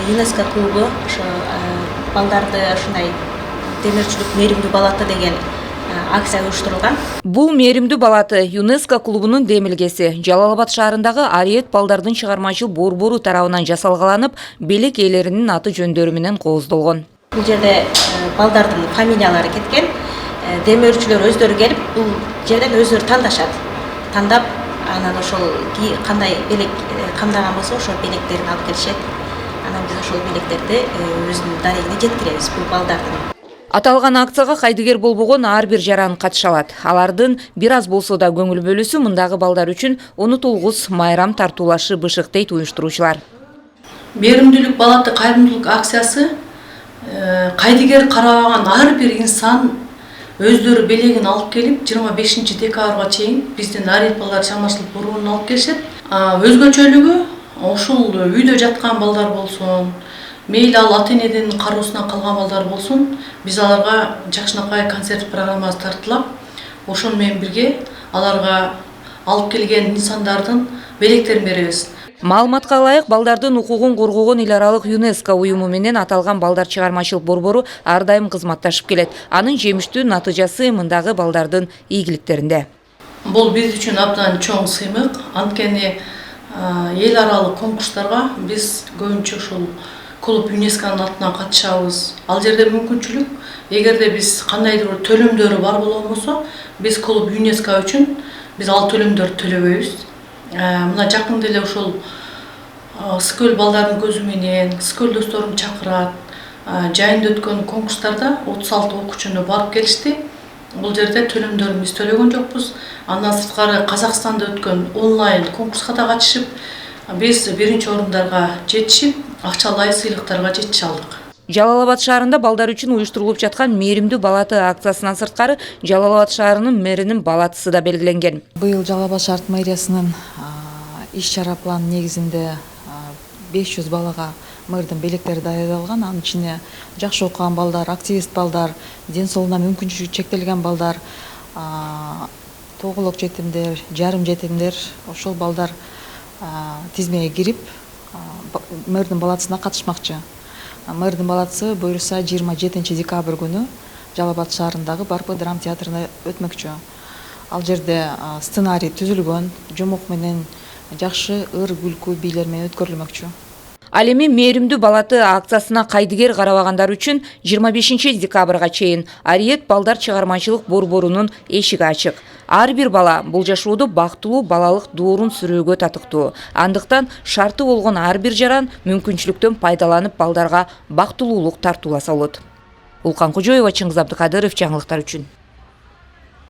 ЮНЕСКО клубу ошо балдарды ушундай демирчилик мээримдүү балаты деген акция уюштурулган. Бул мээримдүү балаты ЮНЕСКО клубунун демилгеси. Жалал-Абад шаарындагы Ариет балдардын чыгармачыл борбору тарабынан жасалгаланып, белек ээлеринин аты жөндөрү менен кооздолгон. Бул жерде балдардын фамилиялары кеткен. Демөөрчүлөр өздөрү келип, бул жерден өздөрү тандашат. Тандап, анан ошол кандай белек камдаган болсо, ошол белектерин алып келишет. Анан биз ошол белектерди өзүнүн дарегине жеткиребиз бул балдардын. Аталган акцияга кайдыгер болбогон ар бир жаран катыша алат. Алардын бир аз болсо да көңүл бөлүүсү мындагы балдар үчүн унутулгус майрам тартуулашы бышык дейт уюштуруучулар. Мээримдүүлүк балаты кайрымдуулук акциясы кайдыгер карабаган ар бир инсан өздөрү белегин алып келип 25 декабрга чейин биздин Ариет балдар чыгармачылык борборуна алып келишет. Өзгөчөлүгү ушул үйдө жаткан балдар болсун, мейли ал ата-эненин кароосунан калган балдар болсун, биз аларга жакшынакай концерт программасы тартылап, ошону менен бирге аларга алып келген инсандардын белектерин беребиз. Маалыматка ылайык, балдардын укугун коргогон эл аралык ЮНЕСКО уюму менен аталган балдар чыгармачылык борбору ар дайым кызматташып келет. Анын жемиштүү натыйжасы мындагы балдардын ийгиликтеринде. Бул биз үчүн абдан чоң сыймык. Анткени эл аралык конкурстарга биз көбүнчө ушул клуб ЮНЕСКОнун атынан катышабыз. Ал жерде мүмкүнчүлүк, эгерде биз кандайдыр бир төлөмдөрү бар болгон болсо, биз клуб ЮНЕСКО үчүн биз ал төлөмдөрдү төлөбөйбүз. Мына жакында эле ушул скөл балдардын көзү менен скөл досторун чакырат. Жайында өткөн конкурстарда 36 окуучуну барып келишти. Бул жерде төлөмдөрүн биз төлөгөн жокпуз. Андан сырткары Казакстанда өткөн онлайн конкурска да катышып, биз биринчи орундарга жетишип, акчалай сыйлыктарга жетише алдык. Жалал-Абад шаарында балдар үчүн уюштурулуп жаткан мээримдүү балаты акциясынан сырткары Жалал-Абад шаарынын мэринин балатысы да белгиленген. Быйыл Жалал-Абад шаардык мэриясынын иш-чара планы негизинде 500 балага мэрдин белектери даярдалган. Анын ичинде жакшы окуган балдар, активист балдар, ден соолугуна мүмкүнчүлүгү чектелген балдар, тоголок жетимдер, жарым жетимдер, ошол балдар тизмеге кирип мэрдин балатысына катышмакчы. Мэрдин балатысы буюрса 27 декабрь күнү Жалал-Абад шаарындагы Барпы драма театрында өтмөкчү. Ал жерде сценарий түзүлгөн, жомок менен жакшы ыр күлкү бийлер менен өткөрүлмөкчү. Ал эми мээримдүү балаты акциясына кайдыгер карабагандар үчүн 25 декабрга чейин Ариет балдар чыгармачылык борборунун эшиги ачык. Ар бир бала бул жашоодо бактылуу балалык доорун сүрөөгө татыктуу. Андыктан шарты болгон ар бир жаран мүмкүнчүлүктөн пайдаланып балдарга бактылуулук тартууласа болот. Улкан Кожоева, Чыңгыз Абдыкадыров, жаңылыктар үчүн.